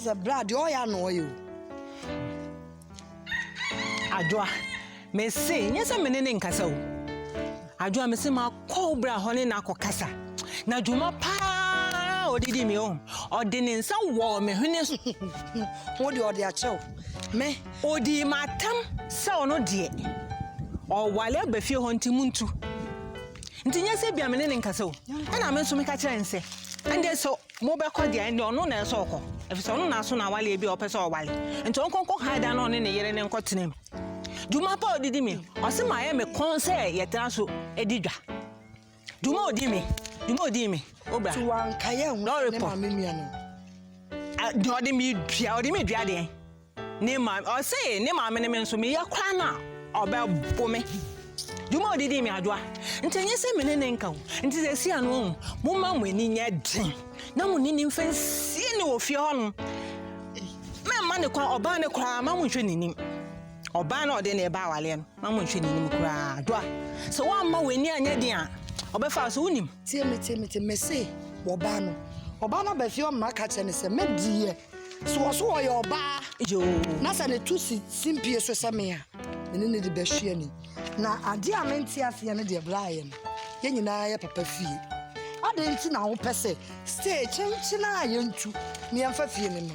a blood, oh, I know you. Adwa, me say, yes, I'm in Casso. Adwa, me say, my cobra honey nako casa. Na Juma pa, or did me home, or didn't some war me, what do you order show? Me, or the matam, so no dear. Or while I be few hunting muntu. Ntinya se bia mene nka so e na me so me ka kire nse ande so mo be kwa dia ande ono na so okọ efise ono na so na wale bi opese o wale nti onkonko haida na ono ne yere ne nkotenem duma pa odidi mi o se ma ye me konse yetena so edidwa duma odi mi obra tu anka ye hu ne ma me nua no do odi mi dua de ne ma o se ne ma me ne me so me yakra na oba bome Duma odidi mi adwa. Ntenye se menene nka wo. Nti se sia no mo ma mo ani nya den. Na mo ni mfansie ne wo fie ho no. Me ma ne kwa oba ne kwa ma mo hwe ninim. Oba na ode ne ba wale no. Ma mo hwe ninim kura adwa. So wa ma wani anya den a obefa so unim. Tie me se oba no. Oba na ba fie o ma ka che ne se medie. So o ye oba. Jo. Na se ne tu simpie so se me a. Menene de ba hwe ani. Na ade a menti asia ne de Brian ye nyina ye papa fie ade nti na wo pese stay chenchi na ye ntu ne yemfa fie ne no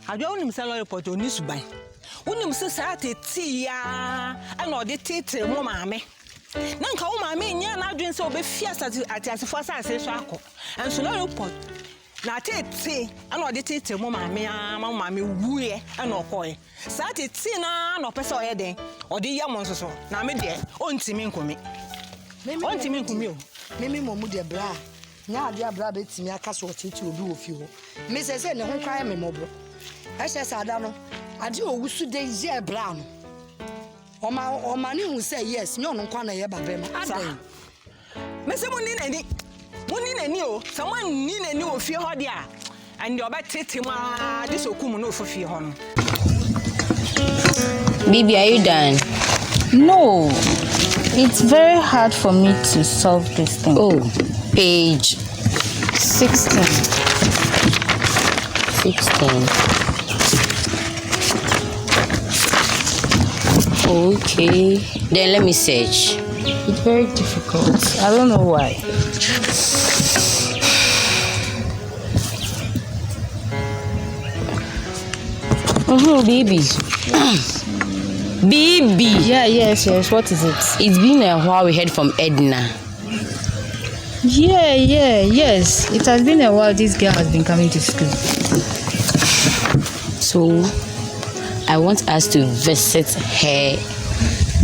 adwa unim se lawyer report oni suban unim se sa teti ya ana ode tete mo maame na nka wo maame nya na adwen se obefi atiasefo asase so akọ enso lawyer report na tete ana ode tete mo maame ama maame wuye ana okoye sa tete na opese oye den odi ya mo nsoso na me de ontimi nkomi o memi mo mu de bra nya ade abra betimi aka so tete obi wo fi ho me se ne ho kwa me mobro ese sa da no ade owusu de ye bra no oma ni hu say yes nyo no kwa na ye ba be ma ade me se mo ni nani o someone ni nani o fi ho de a and oba tete ma de sokum no fofie ho no. Baby, are you done? No, it's very hard for me to solve this thing. Oh, page 16. Okay, then let me search. It's very difficult. I don't know why. Baby. Baby. Yes. What is it? It's been a while we heard from Edna. Yes. It has been a while this girl has been coming to school. So, I want us to visit her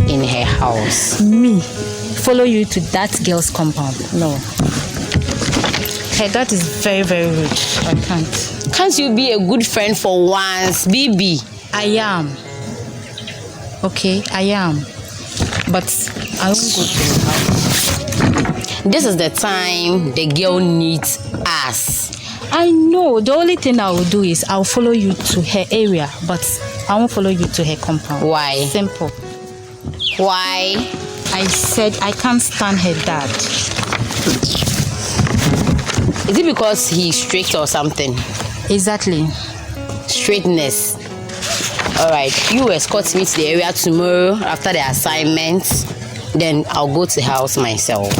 in her house. Me? Follow you to that girl's compound? No. Her dad is very, very rich. I can't. Can't you be a good friend for once, baby? I am. Okay, I am. But I won't go to your house. This is the time the girl needs us. I know. The only thing I will do is I'll follow you to her area, but I won't follow you to her compound. Why? Simple. Why? I said I can't stand her dad. Is it because he's strict or something? Exactly. Straightness. Alright, you escort me to the area tomorrow after the assignments. Then I'll go to the house myself.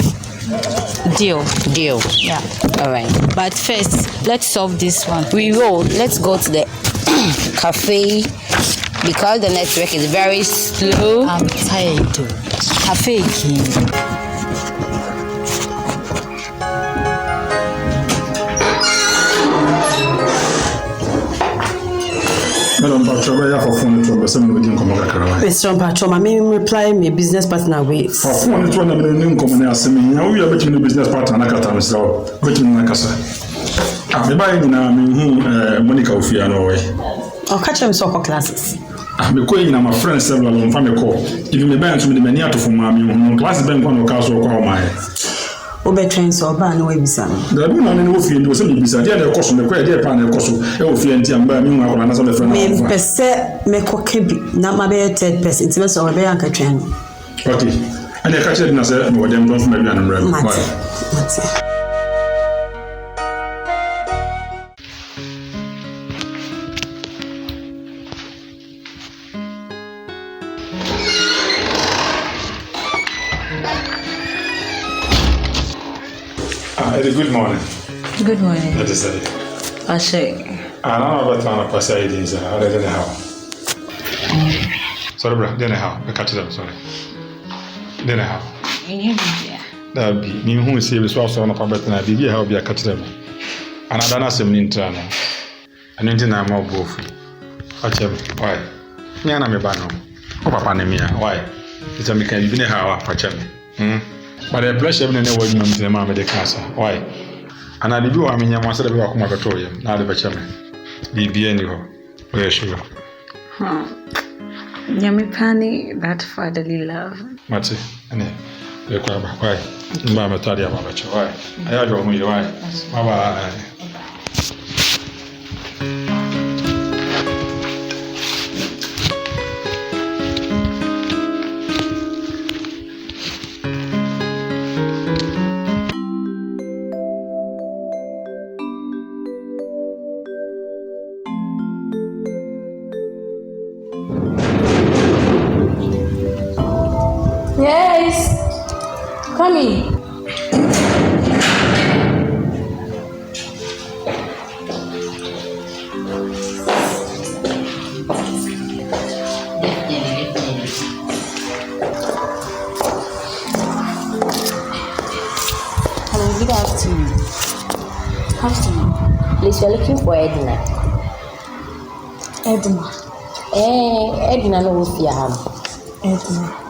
Deal. Yeah. Alright. But first, let's solve this one. We will. Let's go to the cafe because the network is very slow. I'm tired. Cafe again. Mr. Patrol, me reply my business partner with. For phone to na come na asemi ya we abeti no business partner na kata Mr. Beti na kasa. Ah me buy na me Monica Ofia no we. O catch them so classes. Ah me ko yin my friend several on fa me call. If me buy to me mani atofo ma me class ben kwa no ka so kwa o mai. Obe train so ba na we bisa no. Da bi na ne wo fie ndi wo se me bisa dia na ekoso me kwa dia pa na ekoso e wo fie ntia mba mi nwa kwa na so me friend na. Me pese me ko kebi na ma be third person ti me so be anka train. Okay. And I catch it na say me wo dem don for me and remember. Mate. Good morning. Good morning. That is it. Ashe. I don't know what I'm passing is. I don't know how. Sorry, bro. Then how? I catch them. Sorry. Then how? That be me who is here. So on a public na be how be a catch them. And I don't know some internal. And internal more both. Catch them. Why? Me na me ba no. O papa na me. Why? It's a me can be how catch them. But the pressure in the way you know me the cancer. Why? And I do. I mean, you must have been walking my petroleum. Now the bachelor. Be anyhow. Where sure. Yami Pani, that fatherly love. Matty, and you cry back. Why? Mamma told you about you. Why? I don't know you. Why? Bye. Yes. Come in. Hello, good afternoon. Afternoon. Please, you're looking for Edna. Edna. Edna no will fear him. Edna.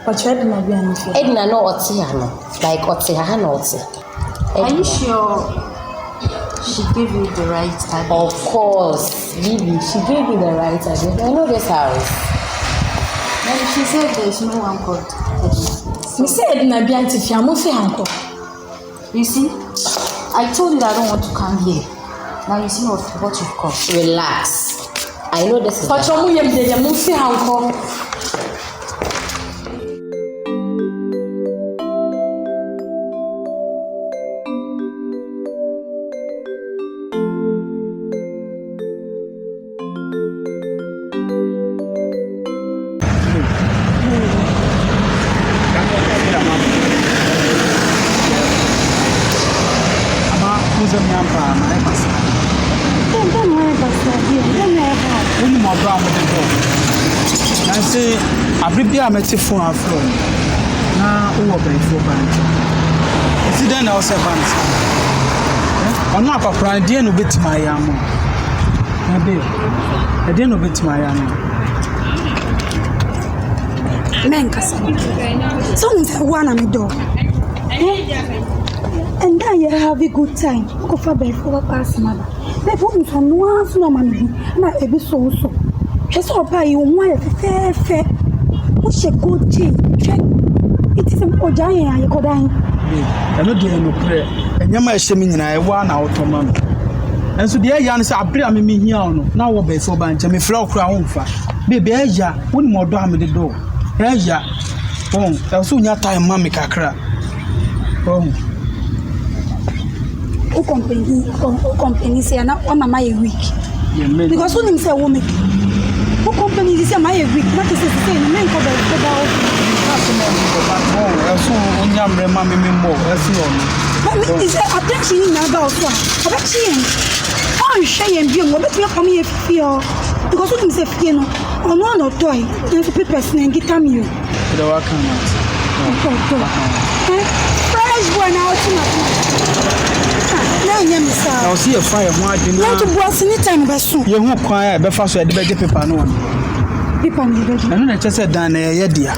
But Edna be an issue. Edna no Otiano. Like Otiana Oti. Are you sure she gave you the right address? Of course, Bibi, she gave me the right address. I know this house. And she said there's no one called Edna. Me say Edna be anti I'm also uncle. You see, I told you that I don't want to come here. Now you see what you've come. Relax. I know this is. But you're moving uncle. I met you for a floor. Now, over Beyifuo Ba. Is it then I was a band? I'm not a pride, dear, no bit my yam. I didn't know bit my yam. Menkasa. Someone's one on the door. And now you have a good time. Go for Beyifuo Ba pass mother. They put me from one no money. Not a bit so. Just all by you, one fair. What's a good thing? It is an Ojayan, you go down. I know there no prayer. And you might send me in a 1 hour to man. And so the young is a prayer. I mean, here now what Beyifuo Ba and Jamie Flow crown for. Baby, Asia, one more drum at the door. Asia, I'll soon your time, Mammy Kakra. Company say, not one of my week. Because when him say, woman. Who company is a my week? What is it saying? Men cover about. Is a attention about what? Oh, shy and being what you come here feel. Because when him say, you know, on one or toy, there's a person and get you. Fresh one out. I'll see a fire. Not to boss anytime, but soon. You won't quiet, but first I had the paper. No one. People, I just said, Dan, dear.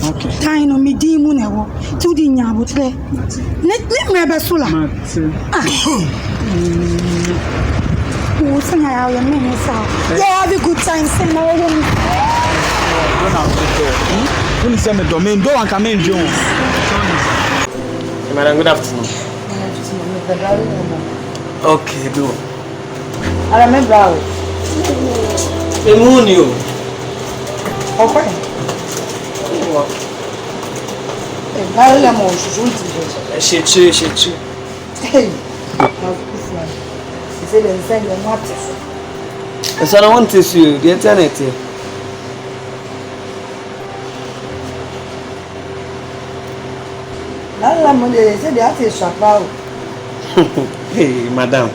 Okay. Time on me, Dimunewo, 2 dinya, but let me have a sola. Oh, sing out your minutes out. Yeah, have a good time, sing my own. When send the domain, don't want to come in, Joe. Madam, good afternoon. Okay, do. I remember. The moon, you. Okay. She too. Hey. He said, and send your matters. So I want to see you, the eternity. Allah money say they have to shapa. Hey, madam.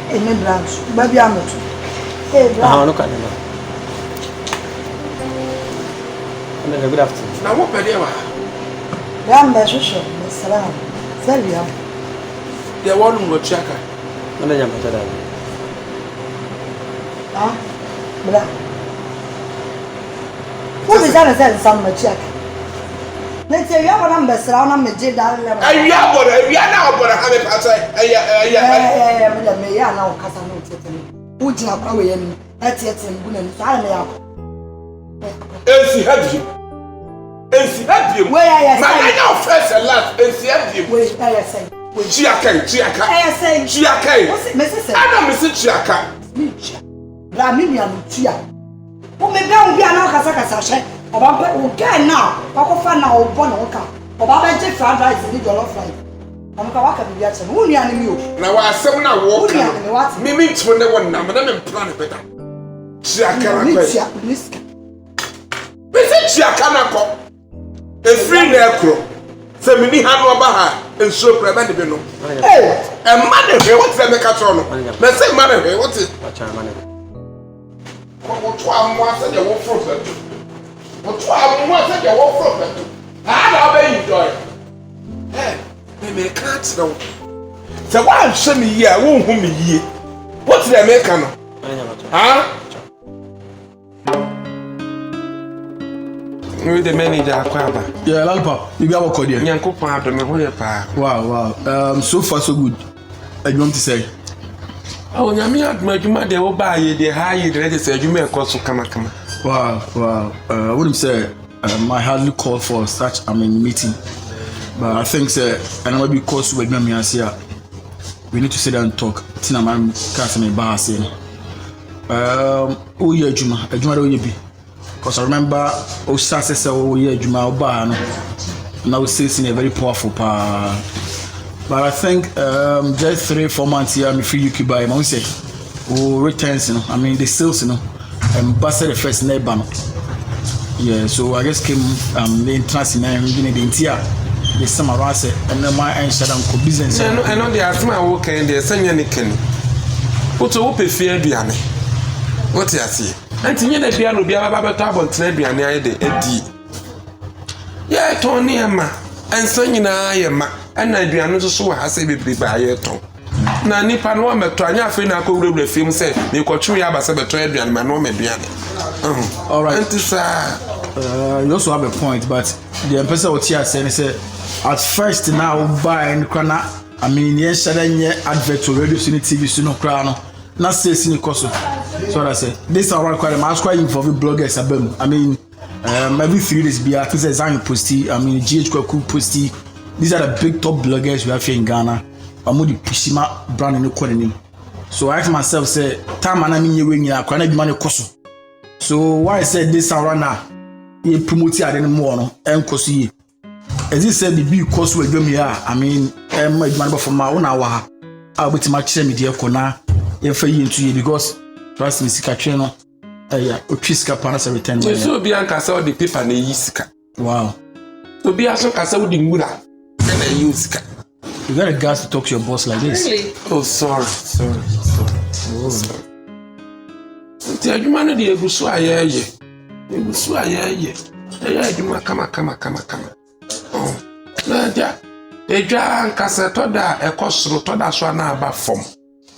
Hey, me branch. Baby amot. Hey, branch. Look at them. Good afternoon. Now what better? Ram be shusho. Salam. Salam. They want to check. Nana jam better than. Ah, bra. What is that? Say some check. Let's say you have a number. Salam. Me je dar le. You are now about have a pass. Me ya na o kasa no tete. Ujina kwa we yemi. Etiete mbuna ni sa na ya. Ensi have you. Where are you? My now first and last. Ensi have you. Where are you saying? Chiaka. Mrs. Ana Mrs. Chiaka. Ramini anutia. O me bia obi ana kasa hye. Oba pe o get now. Pakofa na obo na oka. Oba be je fried rice ni jollof rice. Amka waka bi bia che. Wo nua ni mi o. Na wa asem na wo ka. Me ntwo ne won na me na me plan better. Chiaka na kwa. Mrs. Chiaka na ko. E free na ekro. Se me ni hanu oba ha. Enso preba de bi no. Eh, e man ehwe what say me ka tro no. Me say man ehwe what is? What to amwa say the wo fruit that. What to amwa say the wo fruit that. How do I enjoy? Me can't know. Say why show me here, won hu me yie. What the America no? Huh? We the manager Akuapem. Yeah, Lalpa, you be our cordial. Nyankopon adome ho ye pa. Wow. So far so good. I want to say. Oh, nyame aduma de wo ba ye de ha ye de say aduma e koso kama. Wow. I wouldn't say I hardly call for such meeting. But I think and I be close with me here. We need to sit down and talk. Tina man cast me bar saying. Oh yeah, Juma do you be? Because I remember Osasa oh yeah, Juma bar no. And I was saying a very powerful power. But I think just 3-4 months here, I'm free UK by my say. Oh, returns, you know. I mean the sales, you know. And passed the first neighbor. Yeah, so I just came the entrance in the entire. The summer rase and my answer on business. I know they ask my work and they send you anything. What to open fear biane? What you see? And to the piano be about trouble Trebiane I did. Yeah, Tony Emma and singing I am and I be another so has a bit by your tongue. Na nipa no me to anya fe na ko wure film say me ko twu ya ba se beto aduan ma no me aduane. All right. You also have a point, but the person what here saying say at first now buy and crana I mean yes shadanye advert to radio sini TV sino kra no na say sini koso. So I say this are quite involved bloggers abem. I mean every 3 days be at least Zan posty, I mean GH Kwaku posty. These are the big top bloggers we have here in Ghana. I'm going to push my brand in the corner. So I ask myself, say, time and I mean, you're going to be money cost. So why I said this around now, you promote it anymore, and cost you. As you said, the big cost will give me, I mean, I'm my money for my own hour. I'll be to my chair, dear Kona, if I into you because trust me, Sikatrino, Triska Panas every 10 minutes. So be Anka the paper and the Yiska. Wow. So be as Casa with the Mura and a Yuska. You got a gas to talk to your boss like this. Really? Oh, sorry. The human the Ebusu aye. Ebusu aye. Aye, come. Oh. Nadia. Eja ankasa toda ekosoro toda so na aba fom.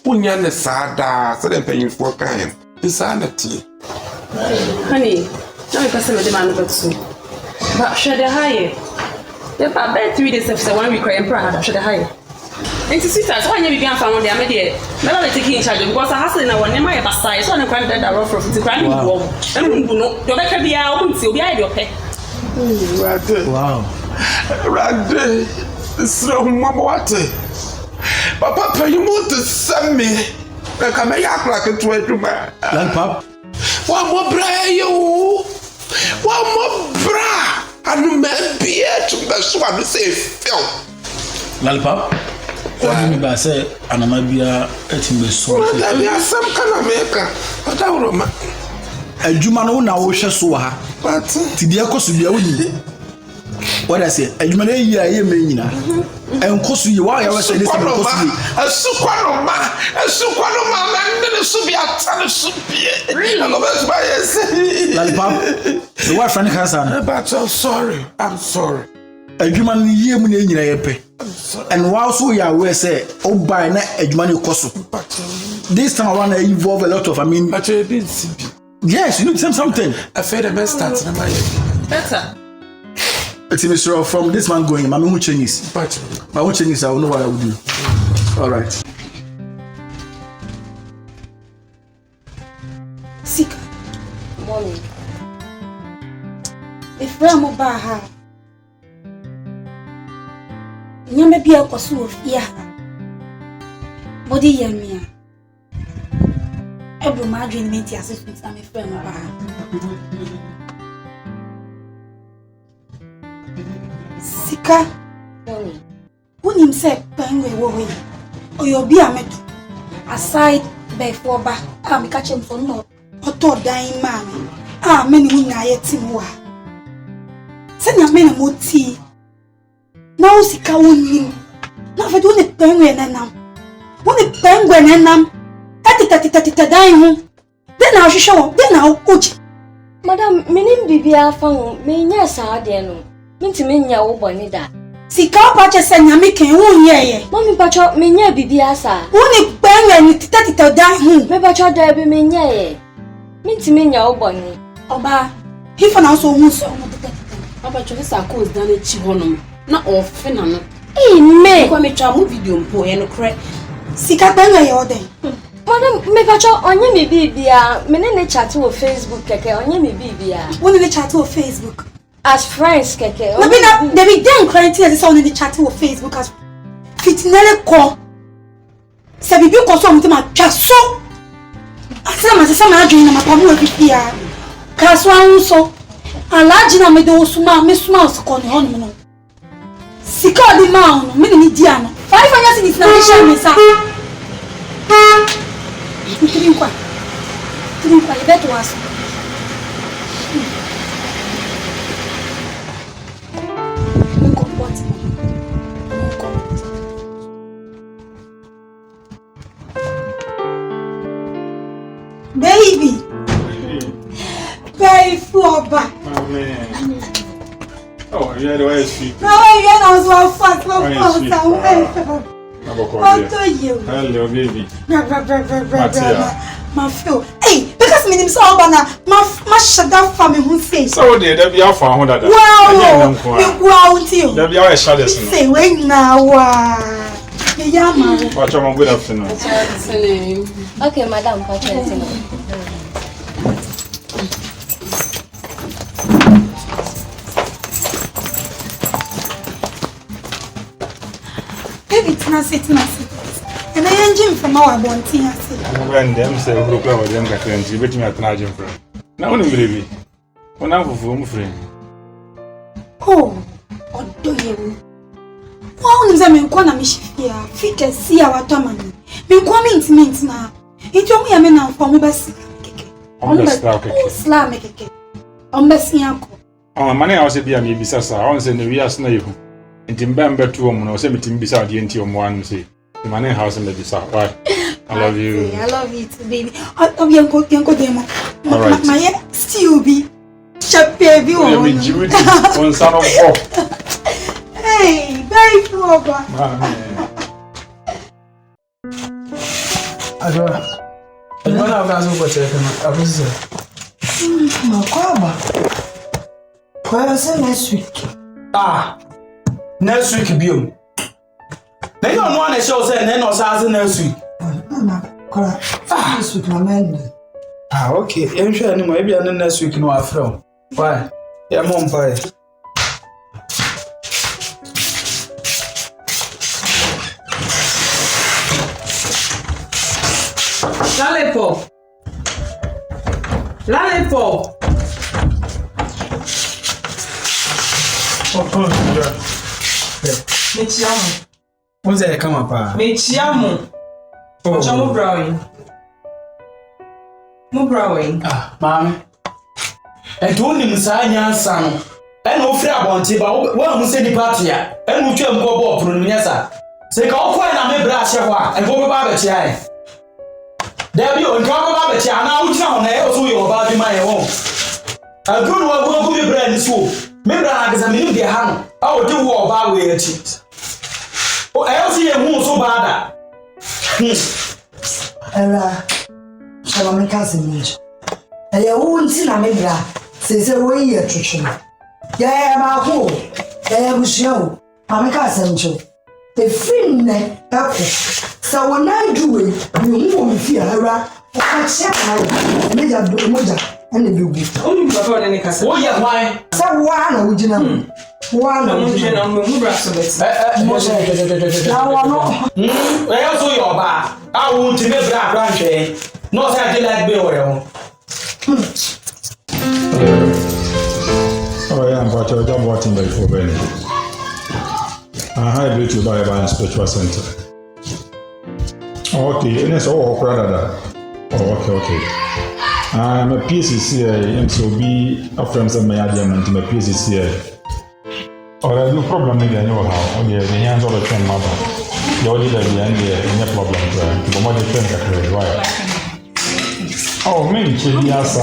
Unya ne sada, so dem Beyifuo kan. Insanity. Honey, now you person with the man but so. But should the higher. The about 3 days after 1 week, I am proud. Should I hire? And to see that, why you began from the media? Never taking charge because I has in our name. I have size on a crime that are rough to crime. And you better be out until behind your pet. Wow. Ragday, so Mamawate. Papa, you want to send me? Like I may act like a 20 man. Pop. One more bra, you. One more bra. And man be to the swan say Phil. Lalpap, what do you mean by say and I might be a eating the soul? There are some kind of maker, but I will a Jumano now shall so her. But Tidia Cosubia with what I say, and you may hear me and cost you why I was saying this. A Suquanoma, and then a Subia, the wife and Hassan. But I'm sorry. A human year and whilst we are aware, say, oh, by a human cost. This time I want to involve a lot of, but you didn't see. Yes, you need to say something. I feel the best start in my better. It's Mr. From this man going, my own Chinese. But my own Chinese, I will know what I will do. All right. Sika. Mommy. If Ramo Baha. Nyame bia kwaso ofia. Body yamia. Every margin menti assessment na me friend ba. Sika. Woni mse Pengwe wo we. Oyobi ameto. Aside Beyifuo Ba, me catch him for no. Oto dan mama. Me ni wunya yetim wa. Senya me na moti. Na usika woni. Na fa do ne Pengwe na nam. Woni Pengwe na nam. Tati dan hu. Den na hwehwe den na oji. Madam, menim bibia fa ho, me nya saa de no. Mintimi nya wo boni da. Sika pa che se nya me ken wo yeye. Mami pacho me nya bibia saa. Woni Pengwe ni tati dan hu. Me pacho da bi me nya ye. Mintimi nya wo boni. Oba, hifa na so hu so mo tata. Papa cho sa ko dan na chi honom. Na ofe na no. Me. Kwa me twa mo video mpo ye no kre. Sika Pengwe ye oden. Madam, me pacho onye me bibia, me ne chat wo Facebook keke, onye me bibia. Woni ne chat wo Facebook. As friends keke. No be na they be den crying tears say only chat wo Facebook as fitinele ko. Se bibi ko so mti ma twa so. Asema ma se ma adwin na ma pamu wa bibia. Kaso anso. Alaji na me de osuma, me suma osiko ne hono no. Sika di ma ono, me ni dia no. 500 cedis na me share me sa. Trinkwa, you better was. Baby, Beyifuo Ba. Oh, yeah, the way it's sweet. Oh, yeah, I was well fast. What do you? Hello, baby. My feel. Hey, because me so bana, my shada family who say. So there be our phone that. Wow, wow, until. There be our shadows. Say when now. Yeah, man. Watch on good afternoon. Okay, madam, watch on. It's not sitting. And I engine from our bonting. When them say, who come with them, you bet me at an agent friend. Now, only baby. When I'm for friend. Oh, do you? Wow, I'm going to miss here. Fit to see our Tommy. Me coming to me now. It told me a man for me, Bessie. Slam cake. On Bessie uncle. Oh, money I was a beer, maybe Sassa. I want to send the real snake. And Timbamba 2 women or 17 beside the NT on 1 say. The money house in the beside. Why? I love you. I love you too, baby. Oh, young demo. Alright. My still be. Shut baby. One son of four. Hey, Beyifuo Ba. I don't have that over check. Next week. Next week, Bill. They don't want to show saying they're not next week. This week, my man. Okay. I'm sure maybe I'm next week in our film. Why? Yeah, mom, bye. Lollipop. Mechiamu. What's that come up? Mechiamu. Ocha mo browing. Mo browing. Mommy. I told him Sanya San. ɛna ofiri abɔnte ba wo hu sɛ nipa tia ɛna utwa mpo bɔ ɔpono no nyasa sɛ ka ɔkɔ na me bra ahyɛ hɔ a ɛnko bɛba abɛkyia ɛ dabi o nka bɛba abɛkyia na wogyina hɔ na ɛyɛ so yɛ ɔba bi ma yɛ ho aduru no wago me bra ni so me bra na kasa me nim de ha no a ɔde wo ɔba we akyi o ɛyɛ so yɛ hu so baada Era, shall I cast him? I won't see a mebra, says a way here to show. Yeah, my home, I will show. I'm a cousin. The friend, so when I do it, you won't fear her. I shall make a moja and the baby. Only before any castle. Oh, yeah, why? So one original. One original bracelets. I also your bar. I won't be black ranch. No, I did like Beyifuo. Oh, yeah, but you're just watching Beyifuo Ba. I have you to Bible Spiritual Center. Okay, and it's all brother. Oh, okay. I'm a PCCA, and so be a friend of my diamond to my PCCA. Or I do problem again, you how? Okay, the hands of the train mother. You're the behind the problem. But what the train can right? Oh, me, she has a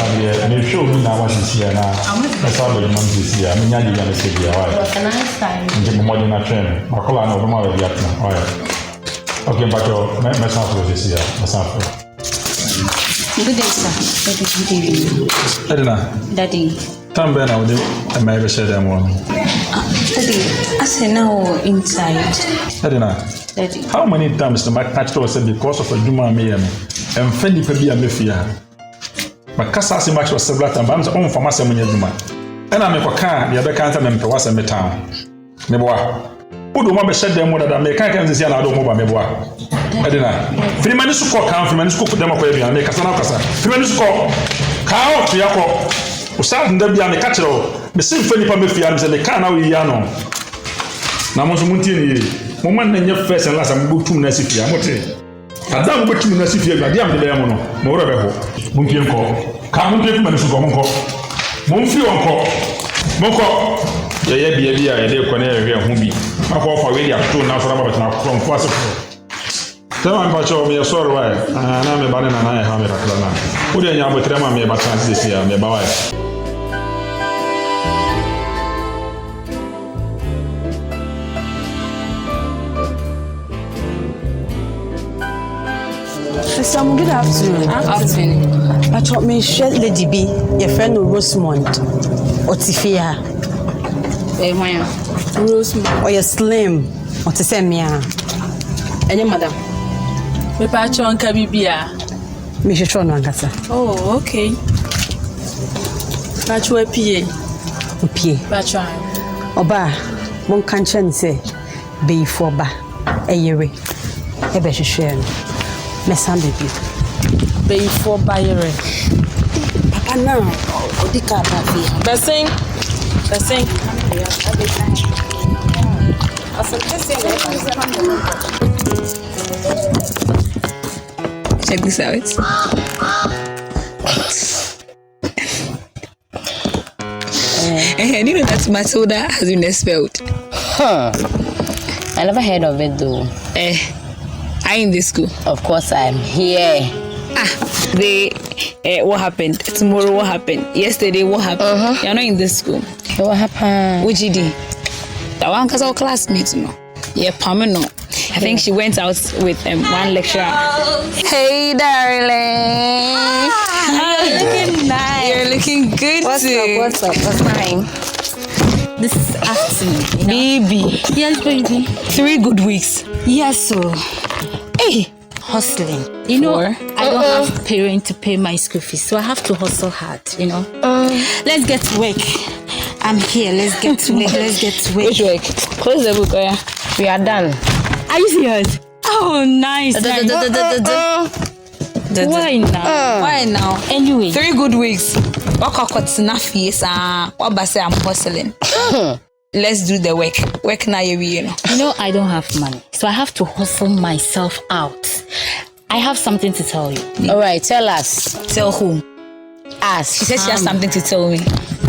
me show me now what is here now. I saw the month this year. I mean, you're going to say, right? A nice time. The modern train. I call an automatic Vietnam. Okay, but your myself this year. Myself. Good day, sir. Good evening. Edna. Daddy. Come back now. I may share them one. Daddy, I say now inside. Edna. Daddy. How many times the match was said because of a Juma me and Fendi Pebi and Mefia? My Cassasi match was several times. I'm on for Massa Juma. And I make a car, the other can't remember what's in the town. Yeboah. Who do want to shed them more than they can't see an adult mobile Yeboah? Edna. Freeman is called count from school for them and make a son of us. Freeman is called Cow Fiaco. We start in the Bian the catcher. The same Fendi Pamefia and the car now Yano. Namos Muntini. Moment in your face and last I'm good to Nassifia. I don't go to Nassifia, I am the Yamono, more of a Munkian call. Come get Mansuko. Munfio uncle. Moko. Yeah, be a dear Cornelia Humbi. I call for radio to now for about from Quasico. Tell me about your sorrow, and I'm a banana and I have a plan. Who do you have a tremor me about this year, me by? Some good afternoon. Afternoon. I told me share Lady B, your friend Rosemond, or Tifia. Rosemond. Or your slim, or to send me. And your mother. Me patch on Kabibia. Me should try no gasa. Oh, okay. Patch we pie. Patch on. Oba, one can't say Beyifuo Ba, a year. Ebe she share. Me send it. Beyifuo Ba yere. Papa now, odika ba Besing. Check this out. I didn't know that Matilda has been expelled. I never heard of it though. Are you in this school? Of course I'm here. What happened? Tomorrow what happened? Yesterday what happened? You're not in this school. What happened? What you did? That one cause our classmates, no. Yeah, Pamela. I think she went out with one lecturer. Hey, darling. You're looking nice. You're looking good too. What's up? What's fine? This is afternoon. Baby. Yes, baby. 3 good weeks. Yes, so. Hey. Hustling. You know, I don't have parents to pay my school fees, so I have to hustle hard, you know. Let's get to work. I'm here. Let's get to work. Let's get to work. Which work? Close the book, yeah. We are done. Are you serious? Oh, nice. Why now? Why now? Anyway. 3 good weeks. I'm hustling. Let's do the work. Work now, you know. You know, I don't have money, so I have to hustle myself out. I have something to tell you. All right, tell us. Tell who? Us. She said she has something to tell me.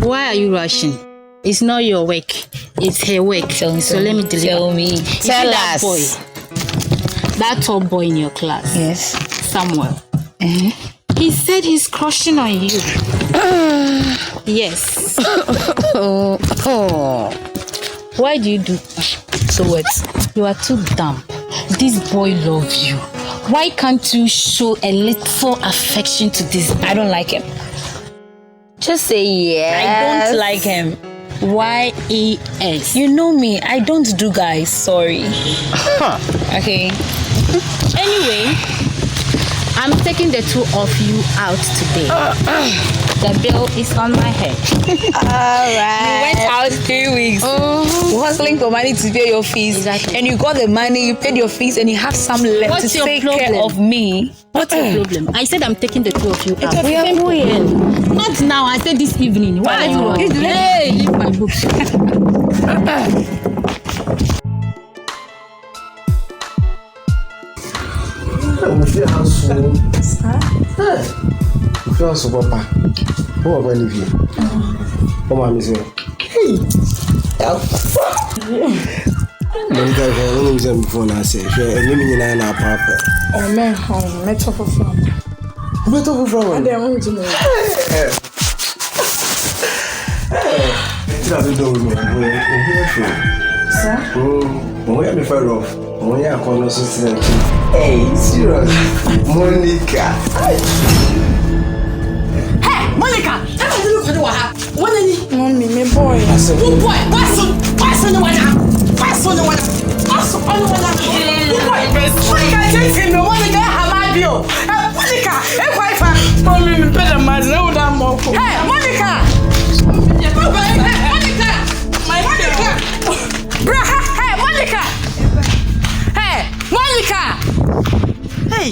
Why are you rushing? It's not your work. It's her work. So let me deliver. Tell me. Tell that us. boy. That tall boy in your class. Yes. Samuel. He said he's crushing on you. Yes. Why do you do? So what? You are too dumb. This boy loves you. Why can't you show a little affection to this? I don't like him. Just say yes. I don't like him. YES. You know me, I don't do guys, sorry. Okay. Anyway, I'm taking the two of you out today. The bill is on my head. Alright. You went out 3 weeks. Hustling for money to pay your fees. Exactly. And you got the money, you paid your fees, and you have some left What's to your take problem? care of me. What's your problem? I said I'm taking the two of you out. We are going. Not now, I said this evening. Why are you? Hey, leave my book. Hey, serious. Monica. Hey, Monica! Mommy, my boy. Good boy. What's on the water? What's on the water? What's on the water? Good boy. Monica, take him. Monica, how are you? Monica, hey, wife. Mommy, me better man. No, damn more. Hey, Monica. Monica. My Monica. Bra, hey, Monica. Hey, Monica. Hey.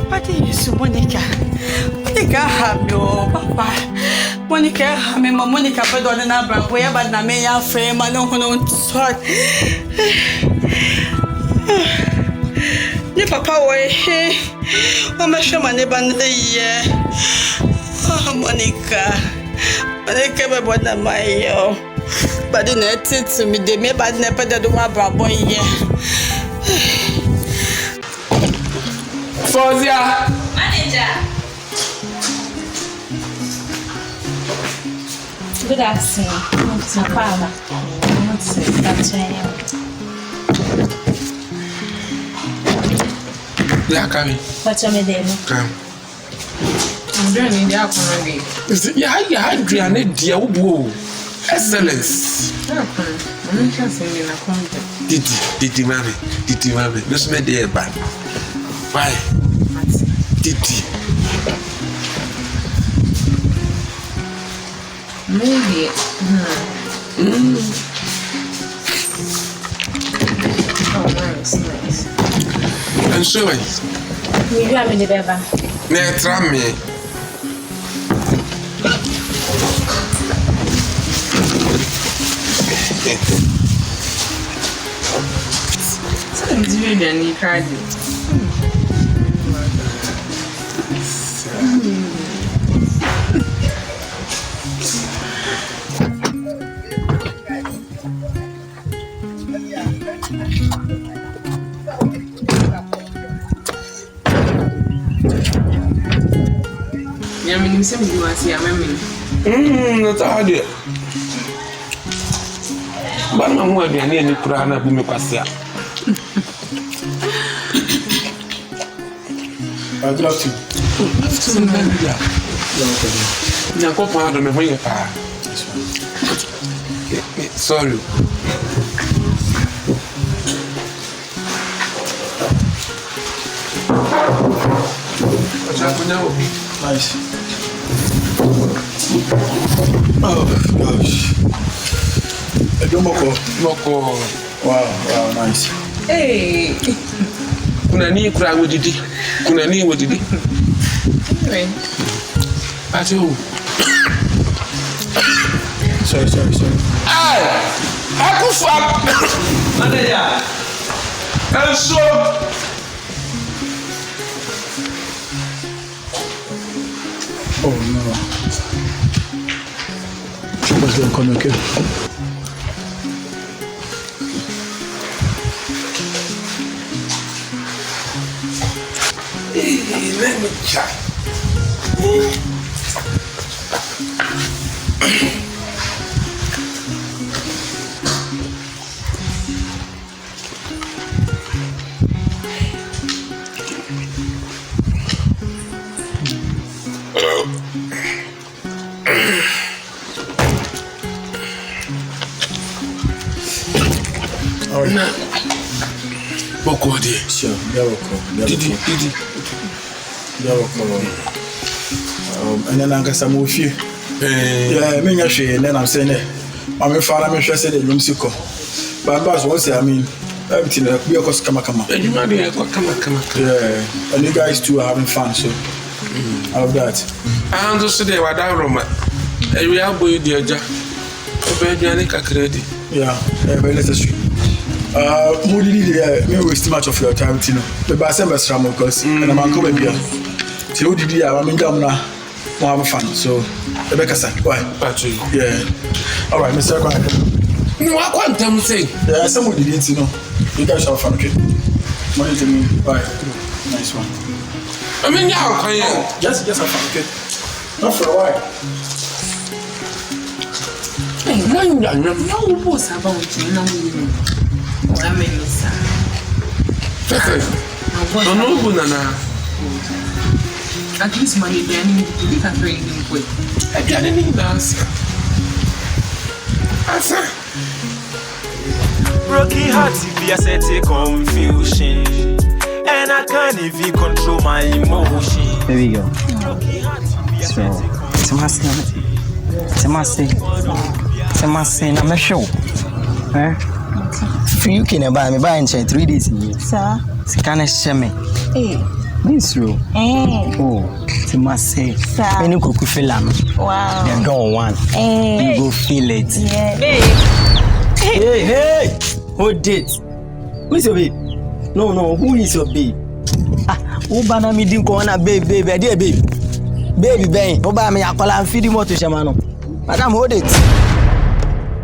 What is Monica? Monica, have your papa. Monica, I mean, Monica, but on another, where but na me ya frame, I don't know what. Ni papa way, oh, my shaman, the band the year. Oh, Monica, Monica, but not my yo. But in it to me, they may bad never do my bravo ye. Fozia. Manager. Good afternoon. My father. Yeah, come in. What's your name? Come. I'm doing in the afternoon. Yeah, Adrian, dear, whoa. Excellence. I'm interested in a content. Didi, mommy. This may be a bad. Why? Didi. Maybe. Oh, nice. And so, You have in the baby. Netra me. Something's really and you tried it. Yeah, I mean, you want to see a memory. That's how I do it. But I'm going to be a Kurana Bumikasia. Good afternoon. Sorry. Nice. Oh gosh. Moko. Wow, nice. Hey. Kuna ni kura wodidi. Hey. Ajo. Sorry. Hey! Akufa. Manager. Enso. Oh no. don't come, okay? Let me check. Boko dear. Sure, Didi. And then I guess I'm with you. Yeah, I mean, and then I'm saying, I'm a father, I'm interested in room sick. But boss, what's I mean, everything we are going to come. And you might be a come. Yeah, and you guys too are having fun, so I love that. I understood that what I wrote. We are boy, dear Jack. Yeah, very necessary. Moody, may waste much of your time, Tino. The Bassam Stram, because and I'm coming here. So, did you have a now? More have fun. So, Rebecca said, why? Yeah. All right, Mr. Grant. What quantum say? Yeah, somebody didn't know. You guys have fun, okay? Money to me. Bye. Nice one. I mean, yeah, just have fun, okay? Not for a while. Hey, no boss about you, no. I mean, sir. No, banana. At least money, then you can bring him quick. I can't even dance. Broken heart, be a set of confusion, and I can't even control my emotion. There we go. So, it's a must say, I'm a show. You can buy me by 3 days. Sir? It's kind of shame. Hey. This room. Oh, it's a must say. Sir? When you cook feel them. Wow. They don't want. You go feel it. Yeah. Hey. Hold it. Who is your babe? No. Who is your babe? Who banana me didn't go on a babe, dear babe. Baby, bang. Oba me akola and feed him to Shamano. Madam, hold it.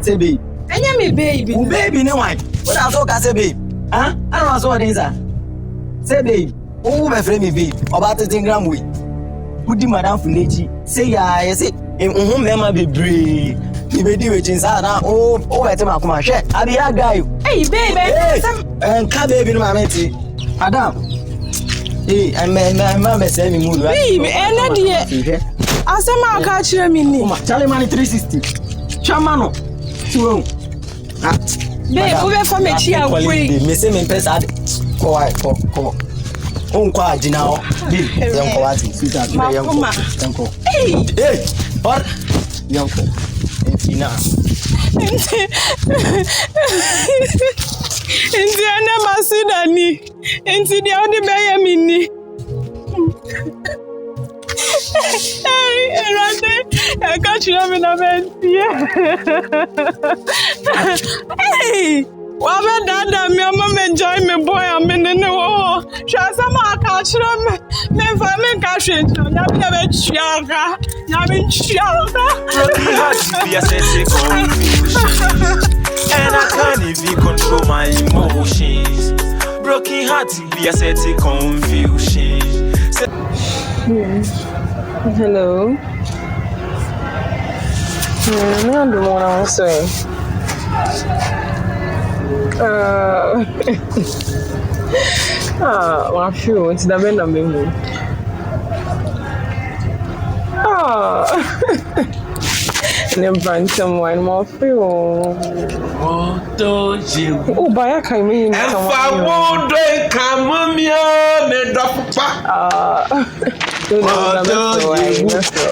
Say babe. I am a baby. Who baby, no one. What I talk, I say babe. Huh? I don't know what it is. Say babe. Who my friend me babe? About 10 gram weight. Who did Madam Fulechi? Say yeah, I say. Mema be brave. You be doing things now. Oh, better ma come and share. I be a guy. Hey, baby. Hey, and come baby, my mate. Madam. Hey, I'm saying me mood. Baby, and dear. I say my catch me. Charlie money 360. Chamano. So. Babe, who for me chia we. Me say me pesa. Ko. Unko ajina o. Babe, yanko ati. Sweetheart, yanko. Hey. What? Yanko. Enfina. Enti ana masida ni. Enti dia odi be ya mini. Hey, Rande, I catch you in a bed. Hey, what about that? Me, I'm enjoying me, boy. I'm in the war. Shall some catch them? Me, family catch it. I'm never chiaga. I'm chiaga. Broken heart, be a sense of confusion, and I can't even control my emotions. Broken heart, be a sense of confusion. Hello. Me and the one I'm saying. My shoe, it's the bend of me. Never someone more feel. Oh, don't you? Oh, by a coming. And for one day, come on, me drop.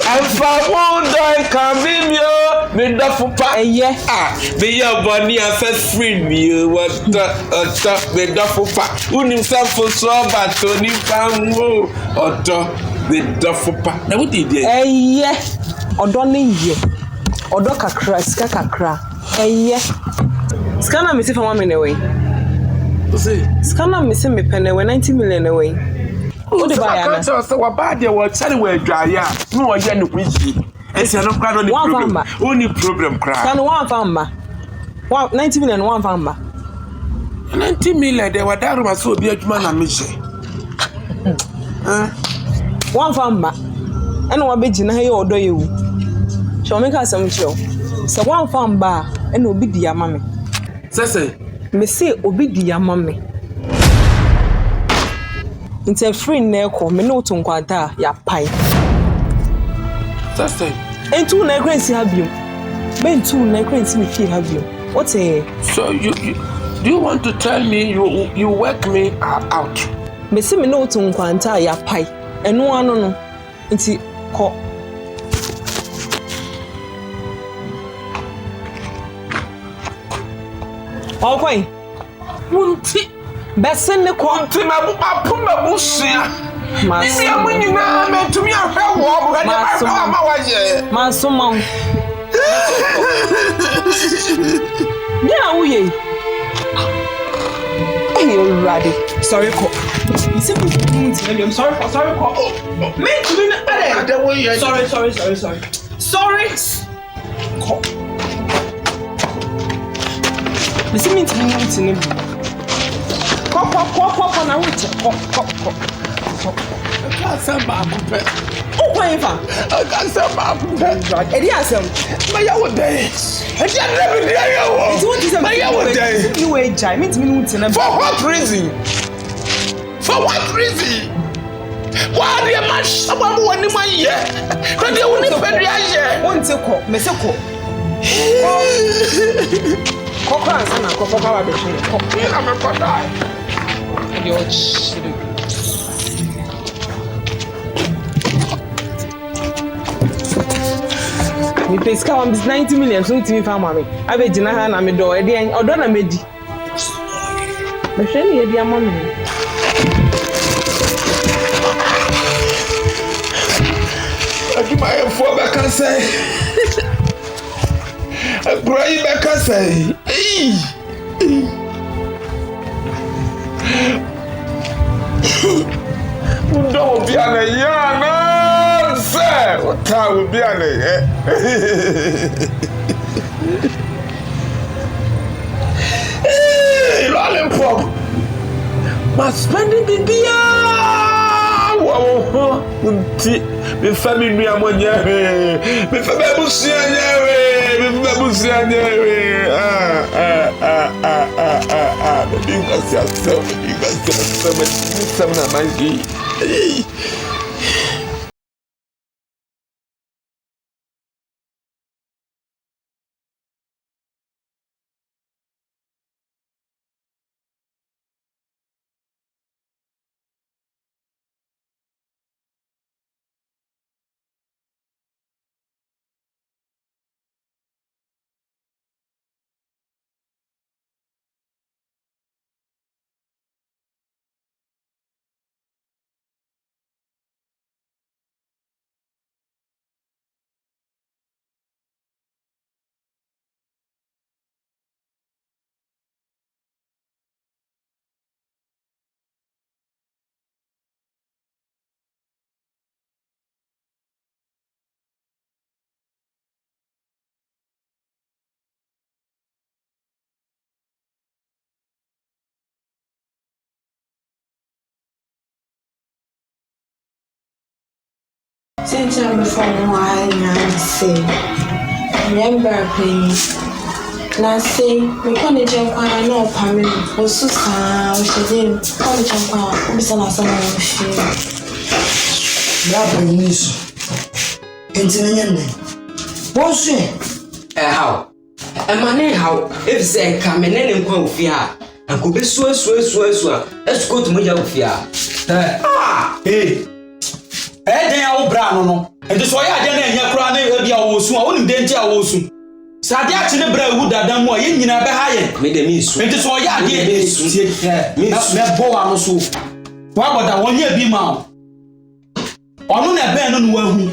And for one day, come in here, me drop. Be your bunny and set free me. What the me drop. Unim sample so bad, Tony Pengwe. Or the Duffa. Now, what did you? Or don't need or dock a crack, skakakra. Scanner me for 1 minute away. Scanner me send me penny when 90 million away. What the buyer? So what bad you were telling where dry. No, I get no whisky. Esi no kra no ni problem. Only problem kra. Can one famba. 90 million one famba. 90 million they were there ma so obi adwuma na meje. One famba. Eno wa beji na he odo yewu. So me ka sam chiro. Se one famba eno obi di ama me. Sese, me say obi di ama me. Inte free na ekọ me no to nkwanta ya pai. Sese. Entu na ekrensi ha biom. Bentu na ekrensi me feel ha biom. What eh? So do you want to tell me you work me out? Me say me no to nkwanta ya pai. Eno ano no. Nti ko Okoi. Munti. Besen ne ko. Munti ma busia. Isi amuni na me tumi ahwe wo bo ga ma waje. Masoma. Yeah, uye. Hey, you ready? Sorry, ko. You see me? I'm sorry, ko. Me tumi na Sorry. Ko. Listen me to me. Ko na root. Ko. I can't say my coupe. Oh, why if I can't say my coupe. Edi asem. My ya would die. And you never die. It's what is a my ya would die. You wait, jai. Me to me to For what reason? Why do you match someone who won my year? When they won't even react. One teko, meseko. Koko ansana koko kawa beshi. I'm a pata. Me pay ska 90 million so timi fa mama me. Abegina ha na me do e de odo na medi. Me hwe ne e dia mama me. Beyifuo Ba can say. Beyifuo Ba can say. Don't be an yana, sir. What time will be an lollipop. My spending the dia. Wow, me family me amonya. Me family busia nyewe. Baby ngasi na mangi. Since I'm from why Nancy, remember me. Nancy, we can't jump on no family. Was Susan, she didn't come jump on. We saw some of she. Bravo, Miss. Continue. What's it? How? And my name, how? If say come and then go fear. And could be so. Let's go to Moja fear. Hey. Den ya wo bra no no enti so ya de na enya kura na bia wo su a wonim de enti a wo su sade a chine bra wu dada mu a ye nyina be ha ye me de mi su enti so ya de me su me bo wa no so wa boda wonye bi ma onu na be no no wa hu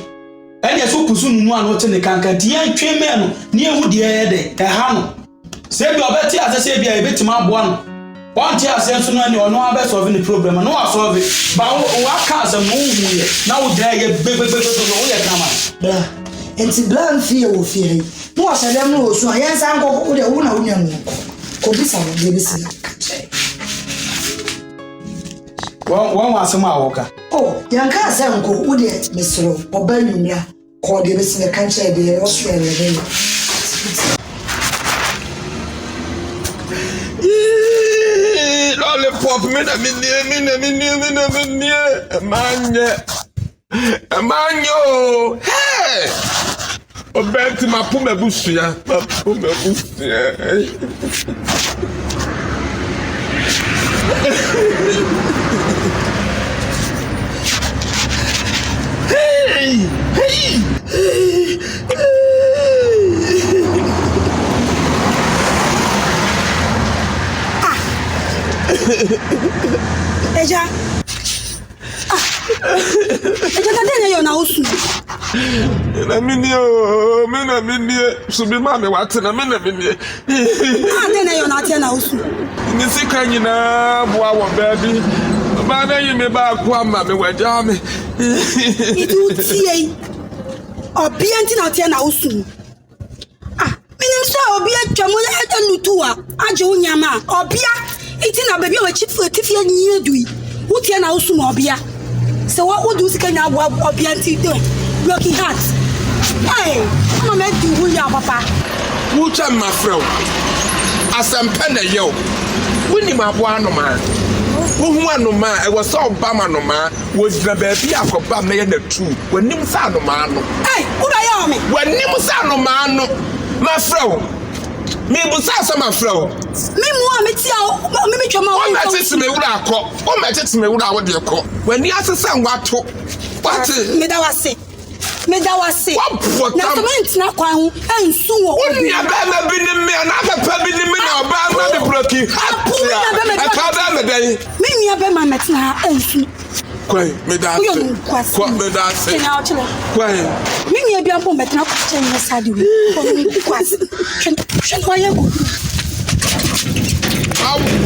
eni so pusu nunu a no te ne kanka ti yan twe me no ne ehu de ye de ha no se bi obeti asese bia e betima abo no one tia sense no ani ono abe solve the problem no wa solve ba wa ka asem no hu ye na wo dra ye be no wo ye kama enti blan fie wo fie no wa hye dem no osu ayen san ko wo de wo na wo nyamu ko bisa wo de bisi na One was a mawoka. Oh, yanka san ko wo de mesro oba nwumra ko de bisi na kan che de Australia de Lollipop, mina, Manyo, hey! Obeti mapume busia. Hey! Eja. Eja kadenya yo na osu. Na mini subi ma me wate na me na mini. Denya yo na ate na osu. Ni sika nyina boa wo baby. Ba na yi me ba Akuama me waja me. Itu tie. Obi anti na ate na osu. Minim se obi atwamu ya lutua aje unyama. Obia iti na baby o chifu etifie nyi adui. Wutie na osu ma obia. Se what would you say now? Obia anti do. Broken heart. Hey, I'm a do who ya papa. Wucha my friend. Asempe na yo. Wini ma boa no man. Wo anu man, e was so bama no man. Wo jina baby akoba me na true. Wanim sa no man no. Hey, who da ya me? Wanim sa no man no. My friend. Me busa so my friend. Me mo ametia o me twama o. O metete me wura akọ. O metete me wura wo de akọ. Wani asesa ngwato. What? Me da wase. Na comment na kwa hu ensu wo. Woni abema bi ni me na papa bi ni me na oba ma me bloki. E ka ba me den. Me ni abema metina ensu. Kwai me da se. Kwa me da se. Kwai. Me ni abia po metina kwa chen sadi we. Kwa Shen kwa yego.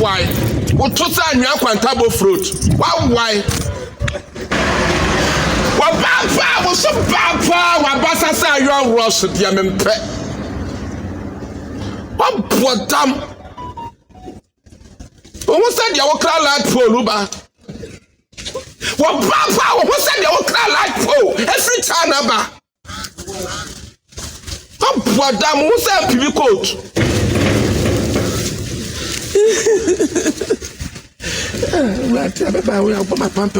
Why? What to say nya kwantabo fruit? Why? Wa papa, wo so papa, wa basa sa yo rush dia mempe. Wa bodam. Wo say dia wo kra light pole ba. Wa papa, wo say dia wo kra light pole every time ba. Wa bodam wo say pibi coat. Right, I will put my pump.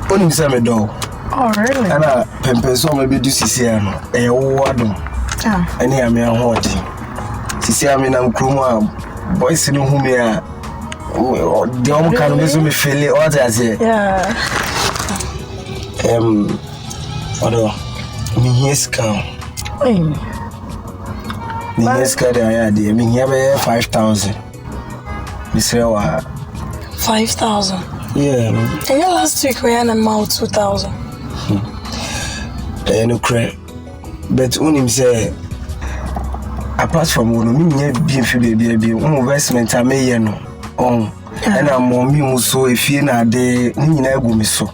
Onim se me do. Oh really? Ana pempenso me be du sisia no. E wo adom. Ene ya me ahodi. Sisia me na nkromu a boys no hu me a de om kan me so me fele o ta se. Yeah. Odo mi hiska. Ni hiska de ya de mi hia be 5,000. Misrewa 5,000. Yeah. And your last week we had a mouth 2,000. No credit. But unim say apart from one, me baby, investment I may no. And I'm me so if you na de ni na egu me so.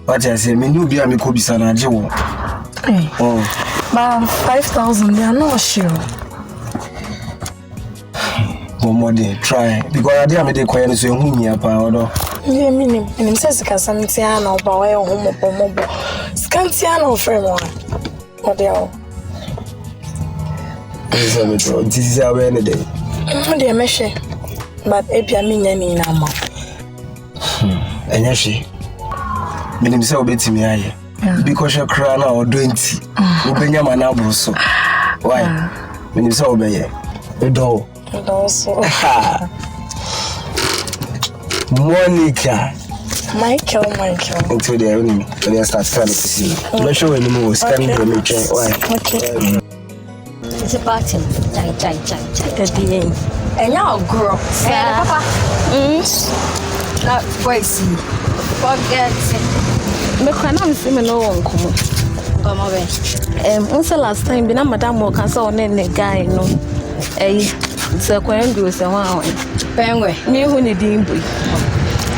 What I say, me no be am ko bisa na je wo. But 5,000 they are not sure. More try because I did make the coin so hu nya pa odo. Yeah, minim says kasantia na oba wa homo pomobo. Scantia na frame one. Odeo. This is our end day. No dey meshe. But epia minya ni na ma. Enyashi. Minim say obetimi aye. Because you cry na odonti. Ubenya manabo so. Why? Minim say obeye. Edo. Also. Monica. Michael. Until the enemy. When they start trying to see. I'm sure when you scanning the meter. Why? Okay. It's a party. Chai. And now grow. Papa. That voice. Forget. Me kana msi me no won komo. Komo be. Unse last time bi na madam wo kan say on ne guy no. So Pengwe say one Pengwe me who need din boy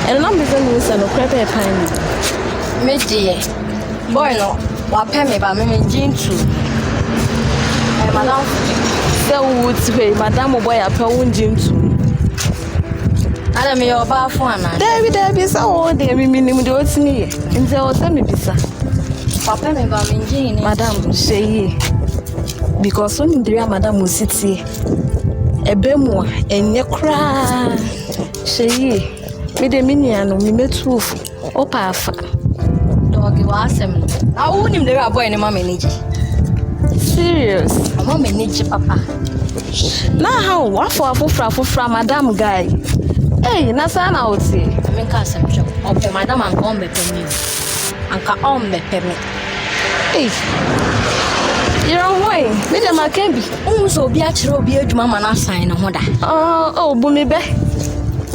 and no be say no say no crepe pan me die boy no Wapɛ me ba me jintu. Madam, sɛ wotie madam boy apɛ wo jintu. Ada me your ba fo ana. David sɛ wo de me minim de otini ye. Nze wo sɛ me bisa. Wapɛ me ba me jini. Madam shey. Because when the madam city ebemu enye kra shey me de minia no me metu opa afa dog wa asem na wo nim the boy ne ma manage serious ma manage papa na how afofra madam guy hey na sa na oti me ka asem cho opo madam an on be pemi anka on be pemi hey you're way me de makebi so obi a kire obi adwuma ma na sign ho da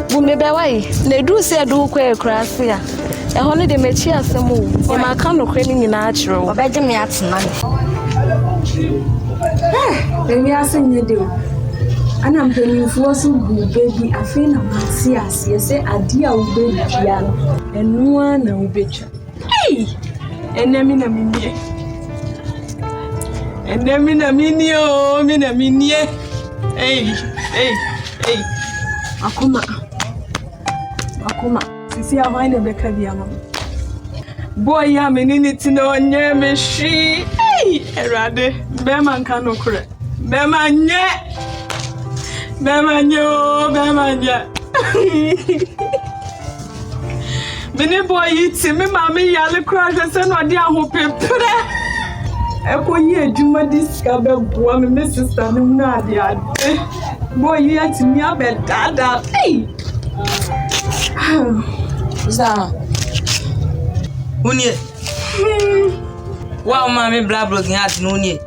bumebe why na du se du kwa ekrase a ho ne de mechi asem o e ma ka no kre ni nyina a kire o obeje me atena Baby, I say you do. And I'm telling you, so good, baby. I feel I'm serious. You say, I dear, baby, piano, and no one will bet you. Hey, and then mina mini, and then mina mini, hey, Akuma, see how I never can be a man. Boy, I'm in it to know near me. She, hey, Erade, Beman cano correct. Bemanya. Mini boy, it's me, mammy, yellow crash, and send my dear hope. Eko ye juma discover boy, my sister, no nadia. Boy, you had to me up at dada. Hey, Unye. Wow, mammy, blah, broken heart, no nye.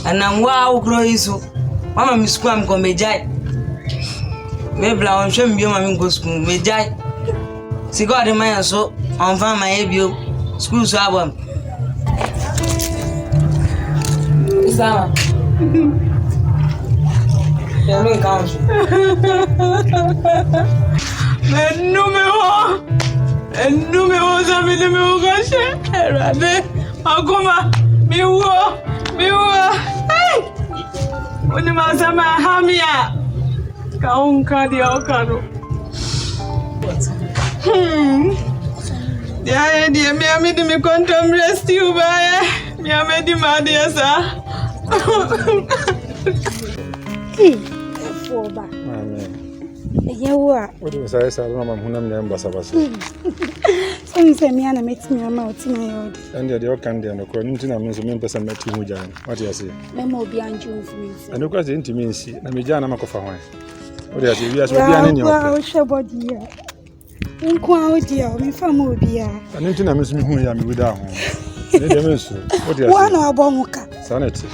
And I'm wow, grow so. Mama, Miss Quam, go me jai. Maybe I'm sure you mammy go school, me jai. See, got in my so, on farm my abio, school's album. Is that? You're in country. And no me was a bit of me, Rabe. Akuma, me wo. Hey! When you must have my hamia. Kaunka di okano. Yeah, dear, me, I made me contam rest you by. Me, I made him my dear, sir. Beyifuo Ba. Yeboah. What do you say? I don't know. I'm going to Some say me and I met me on my yard. and the candy and the corn. I mean, some person met you. What do you say? No more behind you for me. And look at the intimacy. I'm a Jana Makofa. What do you say? We are behind you. Well, sure, body. Unquote, dear, me family be a. And into the Miss Muhuyam without home. What do you say? One or Bomuka. Sanity.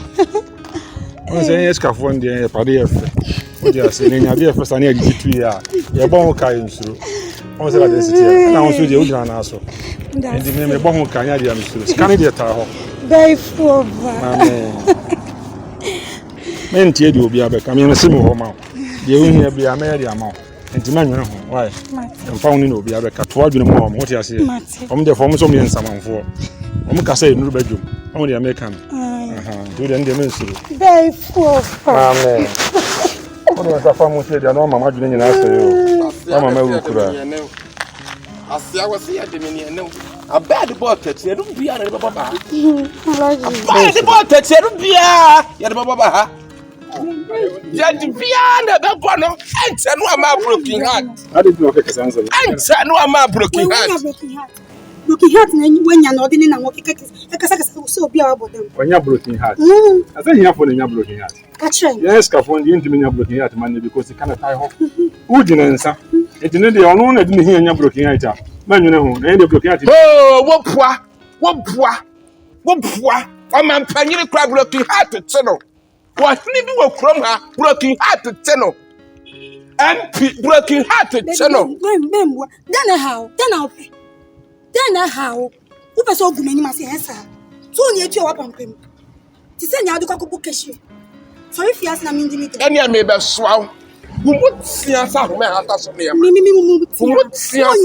I say, yes, Cafon, the Padre. What do you say? In your dear first, I need you 2 years. You're born carrying through. Almost like this, and I was with you, and also. And the name of Bomu Canadian, Canadian Tahoe. Beyifuo Ba. Men tear you be a beck. I mean, a simple home. You will here be a married amount. And to man, why? And found in be a beck at 12 in the morning. What you say? The forms of me and someone for. Say, no bedroom. Only American. Do the end of the Beyifuo Ba. Amen. What was the farm with you? I know my margin in answer. I'm a man. I see I was here at the minute. A bad bucket, you don't be a Baba. Bad bucket, you don't be a Baba. Just be a Baba, and send one my broken heart. I didn't know the answer. And send one my broken heart. Broken heart when you're not in and walking so be about them. When you're broken heart, I think you have one in your broken heart. Yes, Cafon, the intimate broken heart money because you cannot tie off. Who didn't answer? It's in the unknown, I didn't hear your broken heart. Man, you know, and the broken heart. Oh, what poor? A man penny crab broken heart to tunnel. What living will from her broken heart to tunnel. MP broken heart to tunnel. Then how? Who was all good many must answer? So near to your pumpkin. To send you out to book a shoe. So if you ask me, any I may be swell. Who would see us out? Who would see us?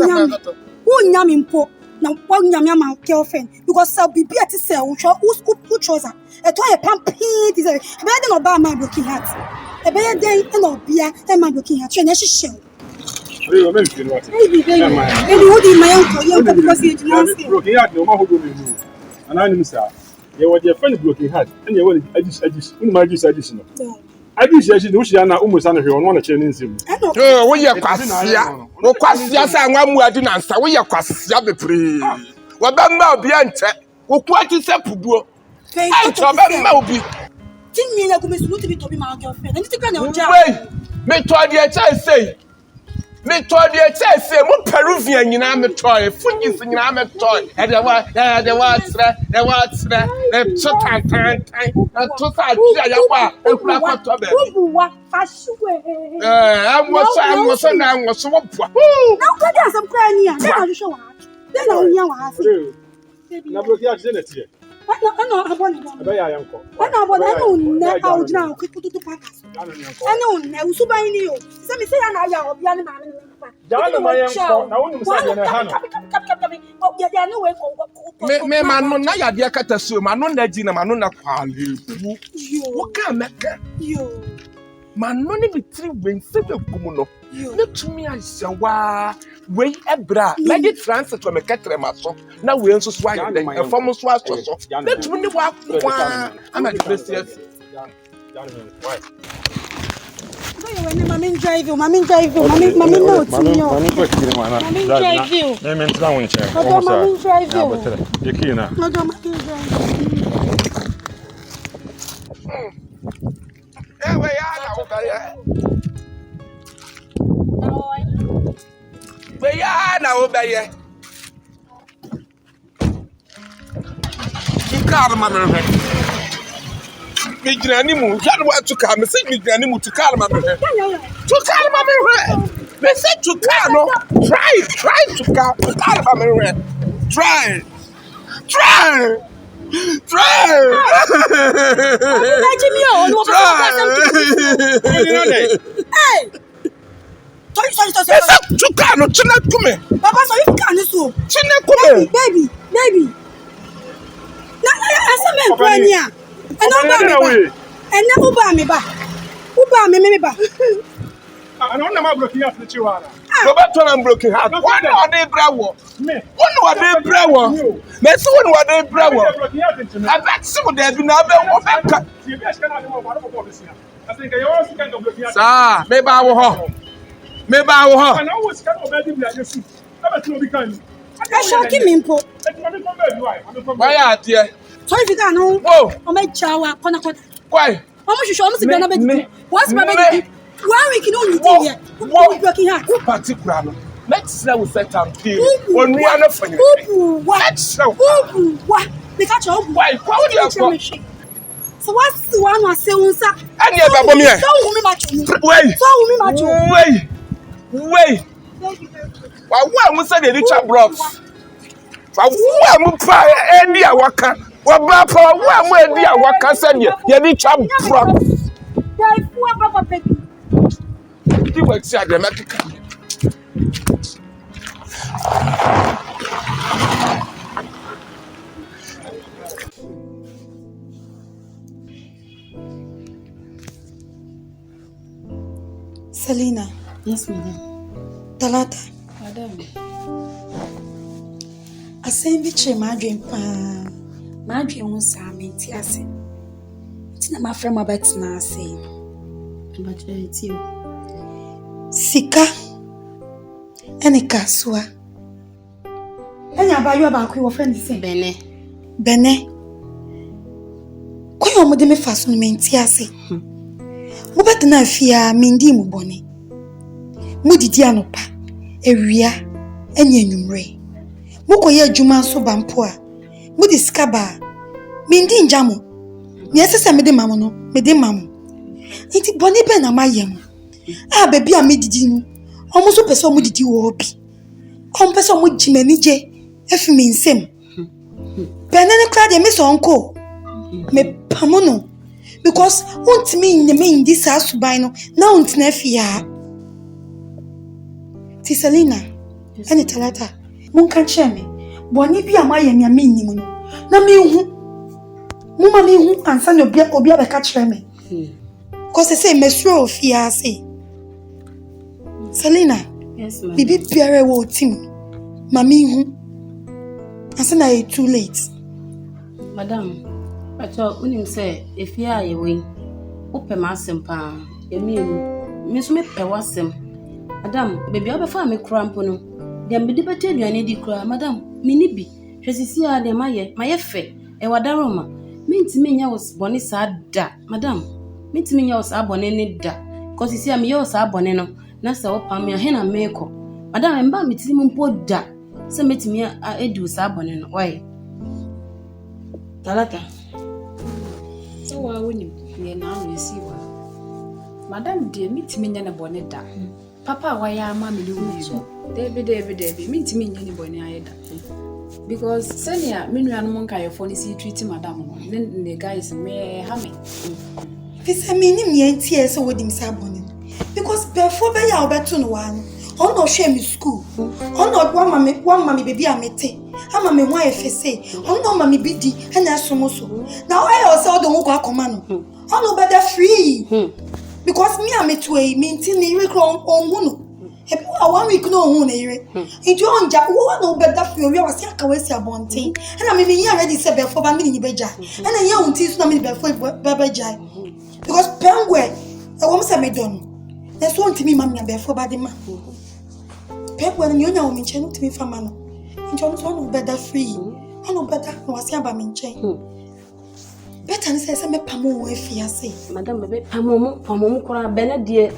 Who yamming po? na one yamia my girlfriend because so be at sell who trouser a toy pump is a better than about my broken heart a better day and of beer and my broken heart and she shell baby who did my uncle because he broken heart no more and I know sir you were your friend broken heart and you were additional I do say she na almost an here on one change him. Oh, we are kwasia. Wo kwasia sa nwa mu adu na nsa. We are kwasia bebre. Wo ba ma obi ante. Wo kwati se puduo. Ai to ba ma obi. Tin mi na go me sunu to be to be my girlfriend. And think na o ja. Wait. Me to dey tell say. Me to dey tell say mo Peruvian nyina me toy. Fugis nyina me toy. E dey wa tre. E so tan. Na to sa dia ya kwa. E kura kwa to be. Buwa fashiwe. I'm so now was so poor. Now go get some cry near. Then I'll show her. Then I'll hear what I say. Na bloki a jene tie. Ano abon. Ebe ya yanko. Ano abon ano na how jina o kipu to pakas. Ano na usuban ni o. Se me say na ya obi ani ma me pa. Jana ma yanko. Na wonu musa jene ha no. O ya no we ko. Me manu na ya dia kata so manu na ji na manu na kwale. Wo ka meka. Yo. Manu ni bitiri wense be gumu no. Na tumi ahyawa we ebra. Na di transit to me ketre maso. Na we nso so ayi den. E fom so aso so. Na tumi ni wa kwa. Ama di precious. Why? Mommy drive you. Mommy no to you. Mommy drive you. Me ntra won che. Mommy drive you. You kina. No, mommy drive you. We ya na obeye. We ya na obeye. Tu calma meu rei. Me grani mu, já não é tu calma, sei me grani mu tu calma meu rei. Tu calma meu rei. Me say tu calma. Try to calma meu rei. Try. Hey! Sorry. Tu calma, tu não come. Papa, so you can so. Tu não come. Baby. Na asa me kwanya. Ena uba me ba. I don't know my broken heart to you. Go back to an broken heart. One or day brawo. Me. One or day brawo. Me so one or day brawo. I bet some there be na be wo be. I think you also can go broken heart. Sir, me ba wo ho. And I was kind of bad in the soup. I bet you be kind. I shall keep me po. Why are there? So if you can no. Whoa. O me chawa kona. Why? Omo show me na be. What's my baby? 1 week no you here. What broken heart? Who particular no? Let's now set am deal. When we are not for you. Let's now. What? Me catch you. Why? How do you go? So what's the one I say unsa? Any eba bo me. So who me match you? Wait. So who me match you? Wait. Wa wo am say the Richard Brooks. Wa wo am pa edi awaka. Wa bra pa wo am edi awaka say ye Richard Brooks. Beyifuo Ba baby. Di wa ti ademekika. Selena. Yes, madam. Talata. Madam. Asem bi che madwen pa. Madwen ho sa menti ase. Tina ma frɛ ma betina ase. Mbatre ti o. Sika. Ene kasua. Enya abayo ba akwi wo friend say. Bene. Koyo mo de me faso no menti ase. Mo betina afia mindi mu bone. Mo didi anopa. Ewia enya enwumre. Mo koye adwuma so bampo a. Mo di sika ba. Mindi njamo. Nyese se me de mamo no, me de mamo. Iti bone be na mayem. Ah baby a me didi no. Omo so pese omo didi wo obi. Omo pese omo jimani je. Efi me nsem. Benene kra de me so onko. Me pamono. Because untimi nyeme indi sa suban no na untina afia. Ti Selena. Ene Talata. Mun kan cheme. Boni bi ama ye me nim no. Na me hu. Mama me hu ansa no obi abeka kire me. Cause say mesro ofia say. Selena. Yes, ma'am. Bibi biare wo tim. Mami hu. Ansa na too late. Madam, but unim say if you are away, open my simpa. Me so me pewasem. Madam, baby obefa me cramp no. Dem be debate aduane di kra. Madam, me ni bi. Hwesisi a dem maye fe. E wadaroma. Me ntimi nya was bone sa da. Madam, me ntimi nya was abone ne da. Cause sisi a me yo sa abone no. Na se opam me he na me ko. Madam, emba me timi mpo da. Se metimi edu sa abone no. Why? Talata. So wa woni ye na no esi wa. Madam de mitimi nya na bone da. Papa wa ya ama me do so. Debi mitimi nya ni bone ayeda. Because senior me nua no monka your phone si treat madam no. The guys me ha me. This I mean me entie so wodim sa bone. Because before be ya obeto no wa no. Ono hwe me school. Ono one mama baby amete. Ama me ho afese. Ono mama bi di na asomoso. Now I also don't go akoma no. Ono better free. Because me ametwe me ntini ire kro onhu no. Ebi wa 1 week no onhu na ire. Nti onja wo no better free we wasi aka we si abonten. Na me yin ready say before ba me ni beja. Na yin unti so na me before beja. Because Pengwe e wo me say me don. Na so ntimi mam na before ba de ma. Pengwe no nyonya wo me nche ntimi fama no. Nti ono so no better free. Ono better no wasi aba me nche. Better ni say me pamo wo afiase. Madam bebe pamo kora bene die.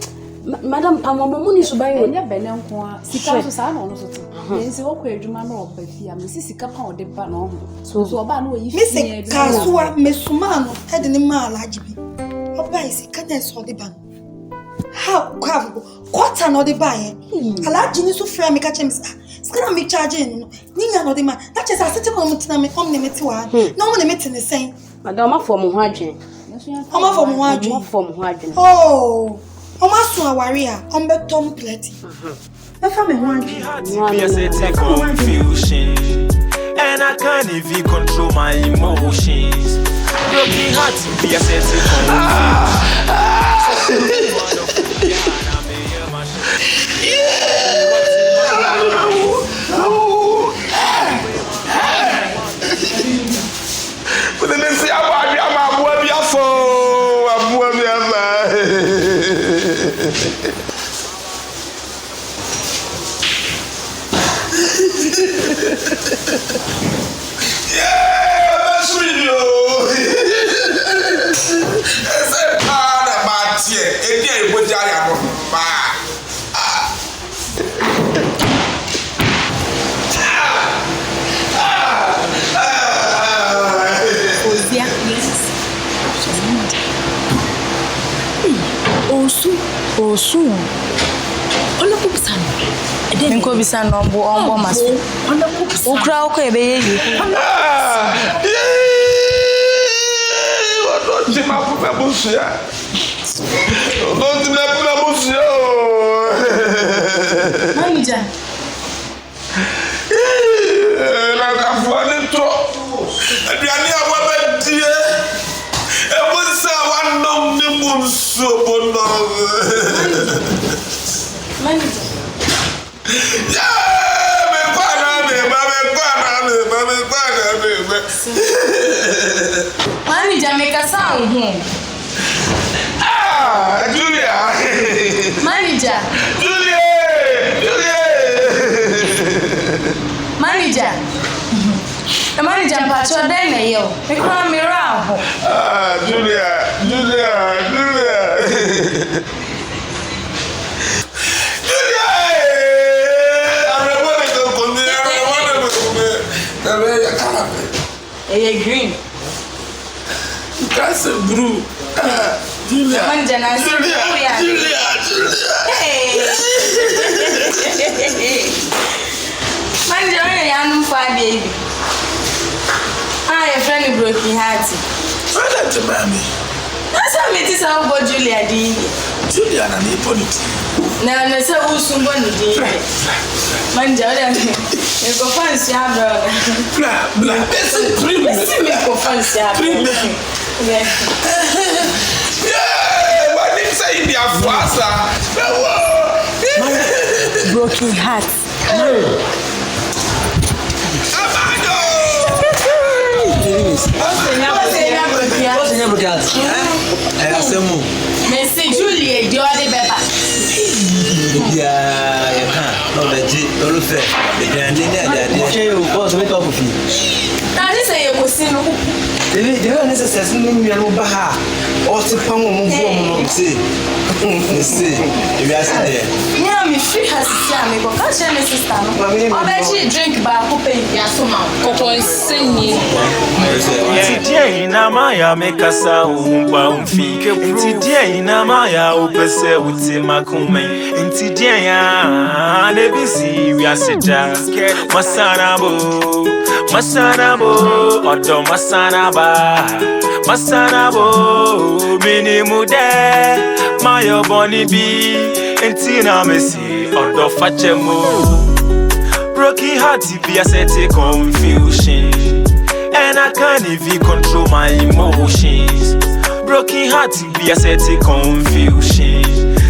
Madam pamo ni suban wo nya bene nko a sika so sa na ono so to. Yensi wo kwa adwuma na obafia me sika pa ode ba na oho. So oba na oyi fi. Me se kasuwa mesuma no e de ni ma alaji bi. Oba isi kana so de ba. How quarter no de ba ye. Alaji ni so frame me ka chemis. Sika me charge no. Ninya no de ma. Na che sa sete mo mutina me kom ne meti wa. Na mo ne meti ne sen. Madam afọ mo ho adwen. Oma for mo adwen. Oma for mo ho adwen. Oh. Oma so aware a ombe tom plate. Na fa me ho adwen. Confusion. And I can't even control my emotions. Broken heart be a sense of But then say I'm yeah, that's me, yo. It's a part of my tear. It's a good job. Osu. Ona kupsana. Nko bisana ombo maso. Ona kupsana. Ukra oko ebeye yi. Don't you ma pupa busia. Don't you ma pupa busia. Manager. Na ka fone to. Aduane a wa ba die. E wo sa wa nom ni mu so bono. Manager. Yeah, me pana me. Manager make a sound here. Julia. Manager. Julia. Manager. The manager patrol then yo. Me cry me round. Julia. Hey, green. That's a blue. Julia. Julia. Hey. Manager, I'm fine, baby. Your friend broken heart. Try that to mommy. That's how me this how go Julia did. Julia na ni politi. Na say usumbo ni did. Manager, You go fancy, brother. Blah. Listen, You go fancy, yeah, what did say in the Afwasa? Broken heart. Messi Julie, you are the better. Yeah, no, the G, don't fair. The Ghanaian, okay, what's the top of you? Now, this is a casino. The necessary Baha, or to come on, see, if you are there. Yeah, me free has me, but can't share my sister. I bet she drink by hoping Yasuma. Coco is singing. Today, Namaya make us a bound fee. Today, Namaya opese Utimakume. In today, ABC, we are Sita. Masanabo, Odo Masanabo, Minimude, Mayo Bonnie B, and Tina Messi, Odo Fachemo. Broken heart, be a set of confusion, and I can't even control my emotions. Broken heart, be a set of confusion.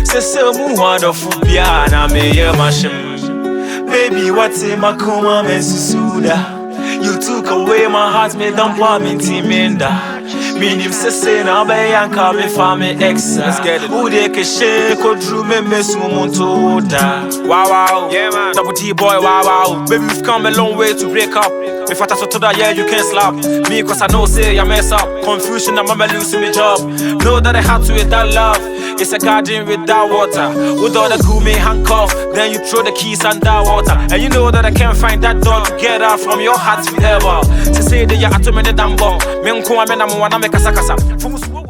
Say some wonderful piano, may a machine. Baby, what's in my coma, Messuda? You took away my heart, me don't want me to mend that. Meaning, say, now be and call me family ex. Let's get it. Who they can shake or drew me, miss Mumonto. Wow, yeah, man. Double T boy, wow. Baby, we've come a long way to break up. If I touch to that, yeah, you can't slap me, cause I know, say, I mess up. Confusion, I'm losing my job. Know that I had to with that love. It's a garden without water. With all the gloomy handcuff, then you throw the keys underwater. And you know that I can't find that door to get out from your heart forever. To say that you're at a minute, I'm born. Men come and I'm one, I'm a casa.